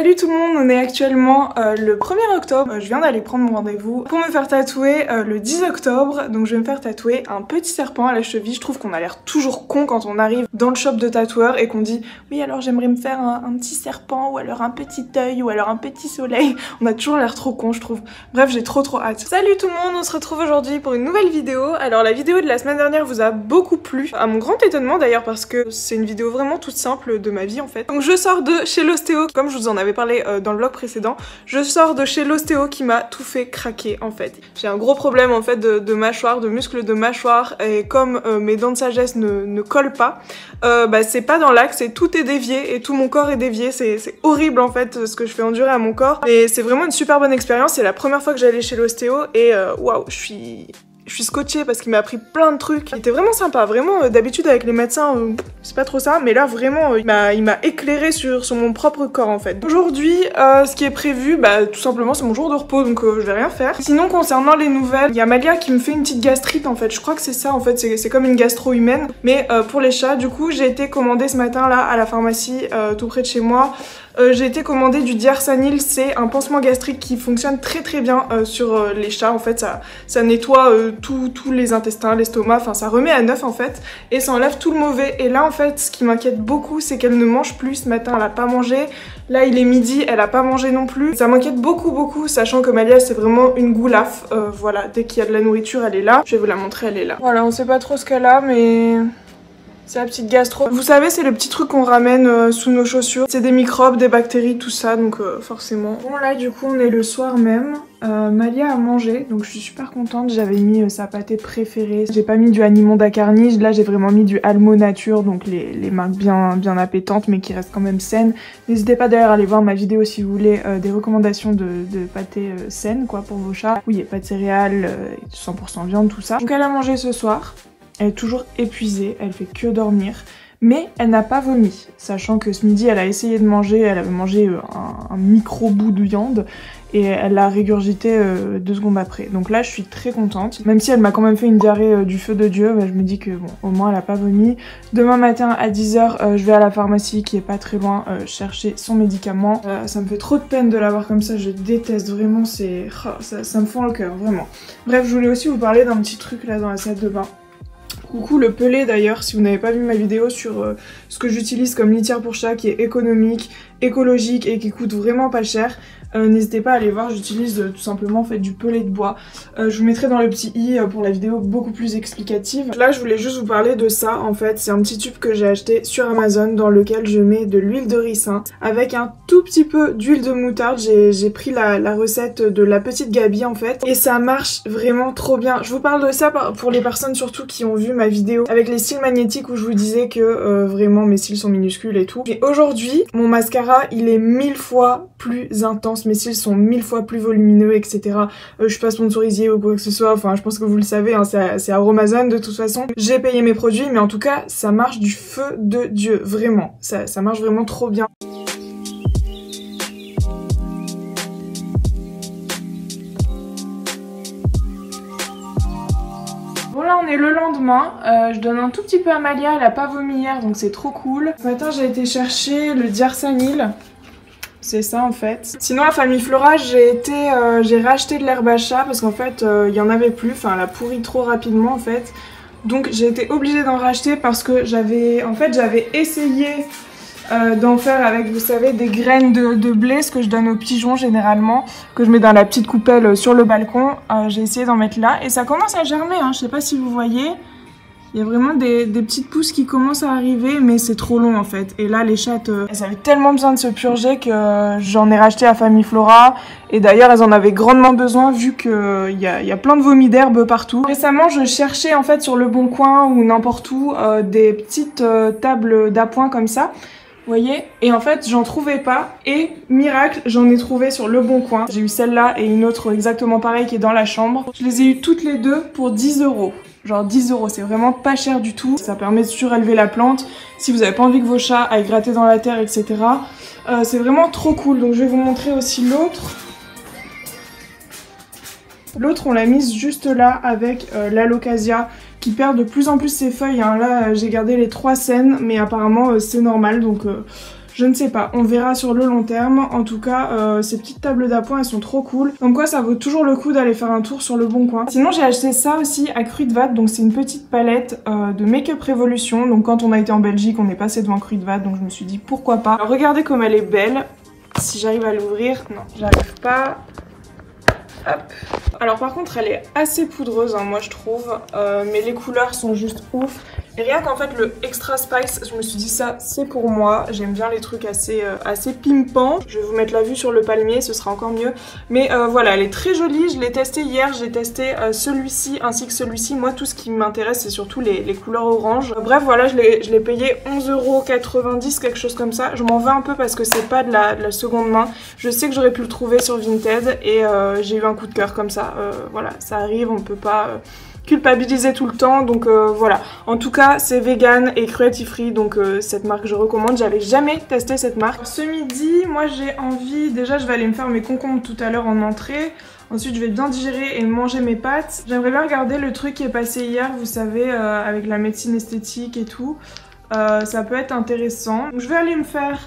Salut tout le monde, on est actuellement le 1er octobre. Je viens d'aller prendre mon rendez-vous pour me faire tatouer le 10 octobre. Donc je vais me faire tatouer un petit serpent à la cheville. Je trouve qu'on a l'air toujours con quand on arrive dans le shop de tatoueur et qu'on dit oui alors j'aimerais me faire un petit serpent ou alors un petit œil ou alors un petit soleil. On a toujours l'air trop con je trouve. Bref, j'ai trop hâte. Salut tout le monde, on se retrouve aujourd'hui pour une nouvelle vidéo. Alors la vidéo de la semaine dernière vous a beaucoup plu. À mon grand étonnement d'ailleurs parce que c'est une vidéo vraiment toute simple de ma vie en fait. Donc je sors de chez l'ostéo, comme je vous en avais parlé dans le vlog précédent. Je sors de chez l'ostéo qui m'a tout fait craquer en fait. J'ai un gros problème en fait de mâchoire, de muscles de mâchoire et comme mes dents de sagesse ne collent pas, c'est pas dans l'axe et tout est dévié et tout mon corps est dévié. C'est horrible en fait ce que je fais endurer à mon corps. Et c'est vraiment une super bonne expérience. C'est la première fois que j'allais chez l'ostéo et waouh, je suis scotchée parce qu'il m'a appris plein de trucs. Il était vraiment sympa, vraiment d'habitude avec les médecins c'est pas trop ça, mais là vraiment il m'a éclairé sur mon propre corps en fait. Aujourd'hui ce qui est prévu, tout simplement c'est mon jour de repos donc je vais rien faire. Sinon concernant les nouvelles, il y a Malia qui me fait une petite gastrite en fait, je crois que c'est ça en fait, c'est comme une gastro humaine. Mais pour les chats du coup j'ai été commandée ce matin là à la pharmacie tout près de chez moi. J'ai été commandée du Diarsanil, c'est un pansement gastrique qui fonctionne très bien sur les chats en fait, ça nettoie tous les intestins, l'estomac, enfin ça remet à neuf en fait et ça enlève tout le mauvais. Et là en fait ce qui m'inquiète beaucoup c'est qu'elle ne mange plus. Ce matin elle a pas mangé, là il est midi, elle a pas mangé non plus. Ça m'inquiète beaucoup sachant que Malia c'est vraiment une goulaffe, voilà, dès qu'il y a de la nourriture elle est là. Je vais vous la montrer, elle est là. Voilà, on sait pas trop ce qu'elle a mais... c'est la petite gastro. Vous savez, c'est le petit truc qu'on ramène sous nos chaussures. C'est des microbes, des bactéries, tout ça, donc forcément. Bon là, du coup, on est le soir même. Malia a mangé, donc je suis super contente. J'avais mis sa pâtée préférée. J'ai pas mis du Animonda Carnige. Là, j'ai vraiment mis du Almo Nature, donc les marques bien appétantes, mais qui restent quand même saines. N'hésitez pas d'ailleurs à aller voir ma vidéo si vous voulez des recommandations de pâté saines, quoi, pour vos chats. Oui, il n'y a pas de céréales, 100% viande, tout ça. Donc elle a mangé ce soir. Elle est toujours épuisée, elle fait que dormir, mais elle n'a pas vomi, sachant que ce midi elle a essayé de manger, elle avait mangé un micro bout de viande et elle l'a régurgité 2 secondes après. Donc là je suis très contente, même si elle m'a quand même fait une diarrhée du feu de Dieu, je me dis que bon, au moins elle a pas vomi. Demain matin à 10 h je vais à la pharmacie qui est pas très loin chercher son médicament. Ça me fait trop de peine de l'avoir comme ça, je déteste vraiment, ça me fend le cœur vraiment. Bref, je voulais aussi vous parler d'un petit truc là dans la salle de bain. Coucou le pelé d'ailleurs, si vous n'avez pas vu ma vidéo sur ce que j'utilise comme litière pour chat qui est économique, écologique et qui coûte vraiment pas cher, n'hésitez pas à aller voir, j'utilise tout simplement en fait du pelé de bois. Je vous mettrai dans le petit i pour la vidéo beaucoup plus explicative. Là je voulais juste vous parler de ça en fait, c'est un petit tube que j'ai acheté sur Amazon dans lequel je mets de l'huile de ricin avec un tout petit peu d'huile de moutarde. J'ai pris la recette de la petite Gabi en fait et ça marche vraiment trop bien. Je vous parle de ça pour les personnes surtout qui ont vu ma vidéo avec les cils magnétiques où je vous disais que vraiment mes cils sont minuscules et tout. Et aujourd'hui mon mascara il est 1000 fois plus intense, mes cils sont 1000 fois plus volumineux etc. Je suis pas sponsorisée ou quoi que ce soit, enfin je pense que vous le savez hein, c'est Aromazone de toute façon. J'ai payé mes produits mais en tout cas ça marche du feu de Dieu, vraiment, ça marche vraiment trop bien. Bon là on est le lendemain, je donne un tout petit peu à Malia, elle a pas vomi hier donc c'est trop cool. Ce matin j'ai été chercher le Diarsanil, c'est ça en fait. Sinon à Famille Flora j'ai racheté de l'herbe à chat parce qu'en fait il y en avait plus, enfin elle a pourri trop rapidement en fait. Donc j'ai été obligée d'en racheter parce que j'avais essayé d'en faire avec, vous savez, des graines de blé, ce que je donne aux pigeons généralement, que je mets dans la petite coupelle sur le balcon. J'ai essayé d'en mettre là et ça commence à germer, hein. Je sais pas si vous voyez, il y a vraiment des petites pousses qui commencent à arriver mais c'est trop long en fait. Et là les chattes, elles avaient tellement besoin de se purger que j'en ai racheté à Famille Flora et d'ailleurs elles en avaient grandement besoin vu qu'il y a plein de vomis d'herbe partout. Récemment je cherchais en fait sur le Bon Coin ou n'importe où des petites tables d'appoint comme ça. Vous voyez? Et en fait j'en trouvais pas et miracle j'en ai trouvé sur le Bon Coin. J'ai eu celle-là et une autre exactement pareille qui est dans la chambre. Je les ai eues toutes les deux pour 10 €. Genre 10 €, c'est vraiment pas cher du tout. Ça permet de surélever la plante si vous avez pas envie que vos chats aillent gratter dans la terre etc. C'est vraiment trop cool. Donc je vais vous montrer aussi l'autre. L'autre on l'a mise juste là avec l'alocasia qui perd de plus en plus ses feuilles, hein. Là j'ai gardé les 3 saines mais apparemment c'est normal donc Je ne sais pas, on verra sur le long terme. En tout cas, ces petites tables d'appoint, elles sont trop cool. Donc quoi, ça vaut toujours le coup d'aller faire un tour sur le Bon Coin. Sinon, j'ai acheté ça aussi à Kruidvat, donc c'est une petite palette de Make-up Revolution. Donc quand on a été en Belgique, on est passé devant Kruidvat, donc je me suis dit pourquoi pas. Alors, regardez comme elle est belle. Si j'arrive à l'ouvrir, non, j'arrive pas. Hop. Alors par contre elle est assez poudreuse hein, moi je trouve, mais les couleurs sont juste ouf. Et rien qu'en fait le Extra Spice, je me suis dit ça c'est pour moi, j'aime bien les trucs assez pimpants. Je vais vous mettre la vue sur le palmier, ce sera encore mieux. Mais voilà, elle est très jolie, je l'ai testé hier, j'ai testé celui-ci ainsi que celui-ci. Moi tout ce qui m'intéresse c'est surtout les couleurs orange. Bref voilà, je l'ai payé 11,90 €, quelque chose comme ça. Je m'en veux un peu parce que c'est pas de la seconde main. Je sais que j'aurais pu le trouver sur Vinted et j'ai eu un coup de cœur comme ça. Voilà, ça arrive, on peut pas culpabiliser tout le temps, donc voilà. En tout cas c'est vegan et cruelty free, donc cette marque je recommande. J'avais jamais testé cette marque. Ce midi moi j'ai envie, déjà je vais aller me faire mes concombres tout à l'heure en entrée. Ensuite je vais bien digérer et manger mes pâtes. J'aimerais bien regarder le truc qui est passé hier, vous savez, avec la médecine esthétique et tout. Ça peut être intéressant. Donc je vais aller me faire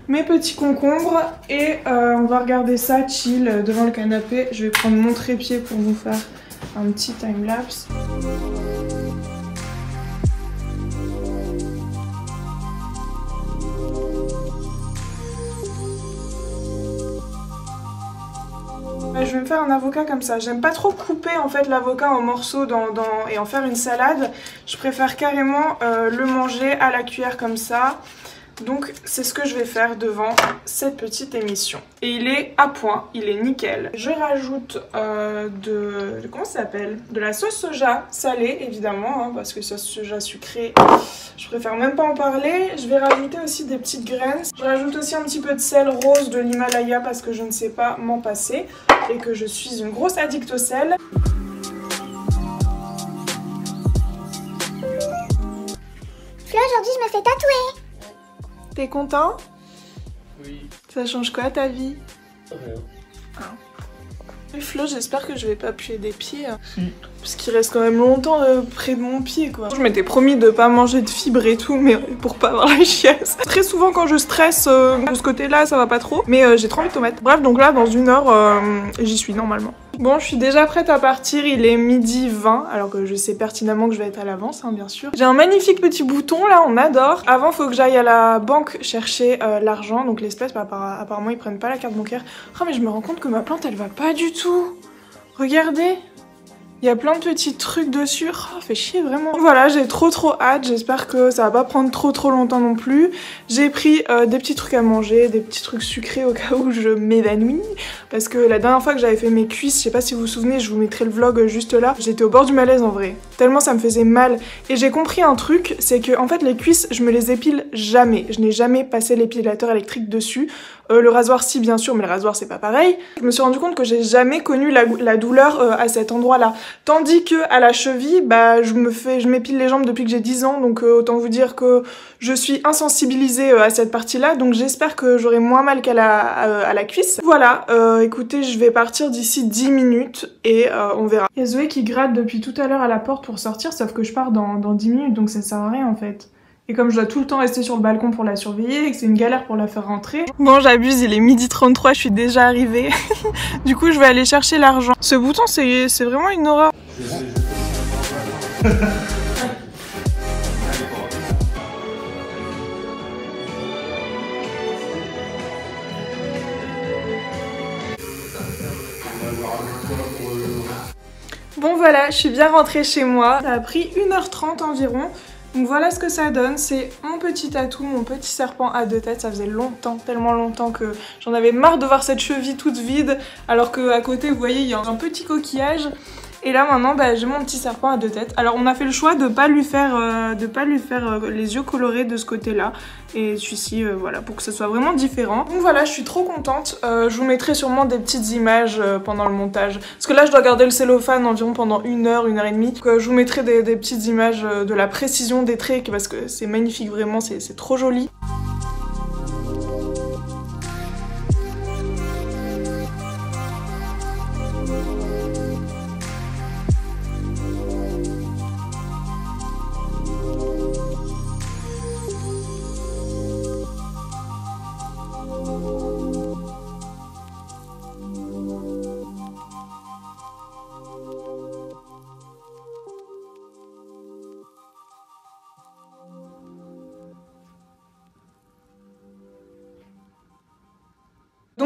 mes petits concombres et on va regarder ça chill devant le canapé. Je vais prendre mon trépied pour vous faire un petit time-lapse. Je vais me faire un avocat comme ça. J'aime pas trop couper en fait l'avocat en morceaux et en faire une salade. Je préfère carrément le manger à la cuillère comme ça. Donc c'est ce que je vais faire devant cette petite émission. Et il est à point, il est nickel. Je rajoute comment ça s'appelle? De la sauce soja salée évidemment, hein, parce que sauce soja sucrée, je préfère même pas en parler. Je vais rajouter aussi des petites graines. Je rajoute aussi un petit peu de sel rose de l'Himalaya parce que je ne sais pas m'en passer et que je suis une grosse addict au sel. Flo, aujourd'hui je me fais tatouer. T'es content? Oui. Ça change quoi ta vie? Rien. Ah. Flo, j'espère que je vais pas puer des pieds. Hein. Si. Parce qu'il reste quand même longtemps près de mon pied quoi. Je m'étais promis de pas manger de fibres et tout, mais pour pas avoir la chiasse. Très souvent quand je stresse de ce côté là ça va pas trop, mais j'ai trop envie de tomates. Bref, donc là dans 1 heure j'y suis normalement. Bon, je suis déjà prête à partir, il est 12h20, alors que je sais pertinemment que je vais être à l'avance, hein, bien sûr. J'ai un magnifique petit bouton là, on adore. Avant, faut que j'aille à la banque chercher l'argent, donc l'espèce, bah, apparemment ils prennent pas la carte bancaire. Oh mais je me rends compte que ma plante elle va pas du tout. Regardez. Il y a plein de petits trucs dessus, oh, fait chier vraiment. Voilà, j'ai trop hâte, j'espère que ça va pas prendre trop longtemps non plus. J'ai pris des petits trucs à manger, des petits trucs sucrés au cas où je m'évanouis. Parce que la dernière fois que j'avais fait mes cuisses, je sais pas si vous vous souvenez, je vous mettrai le vlog juste là. J'étais au bord du malaise en vrai, tellement ça me faisait mal. Et j'ai compris un truc, c'est que en fait les cuisses, je me les épile jamais. Je n'ai jamais passé l'épilateur électrique dessus. Le rasoir si bien sûr, mais le rasoir c'est pas pareil. Je me suis rendu compte que j'ai jamais connu la douleur à cet endroit là. Tandis que à la cheville, bah je m'épile les jambes depuis que j'ai 10 ans, donc autant vous dire que je suis insensibilisée à cette partie là, donc j'espère que j'aurai moins mal qu'à la cuisse. Voilà, écoutez, je vais partir d'ici 10 minutes et on verra. Il y a Zoé qui gratte depuis tout à l'heure à la porte pour sortir, sauf que je pars dans 10 minutes, donc ça sert à rien en fait. Et comme je dois tout le temps rester sur le balcon pour la surveiller et que c'est une galère pour la faire rentrer. Bon, j'abuse, il est 12h33, je suis déjà arrivée. Du coup, je vais aller chercher l'argent. Ce bouton, c'est vraiment une horreur. Bon voilà, je suis bien rentrée chez moi. Ça a pris 1h30 environ. Donc voilà ce que ça donne, c'est mon petit tatou, mon petit serpent à 2 têtes. Ça faisait longtemps, tellement longtemps que j'en avais marre de voir cette cheville toute vide. Alors qu'à côté, vous voyez, il y a un petit coquillage. Et là maintenant, bah, j'ai mon petit serpent à 2 têtes. Alors on a fait le choix de pas lui faire les yeux colorés de ce côté-là. Et celui-ci, voilà, pour que ce soit vraiment différent. Donc voilà, je suis trop contente. Je vous mettrai sûrement des petites images pendant le montage. Parce que là, je dois garder le cellophane environ pendant 1 heure, 1 heure et demie. Donc je vous mettrai des petites images de la précision des traits, parce que c'est magnifique, vraiment, c'est trop joli.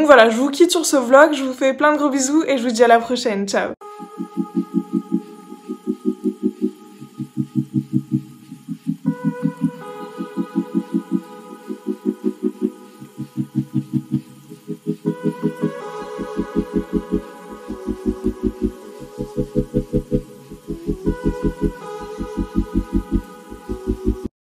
voilà, je vous quitte sur ce vlog, je vous fais plein de gros bisous et je vous dis à la prochaine, ciao.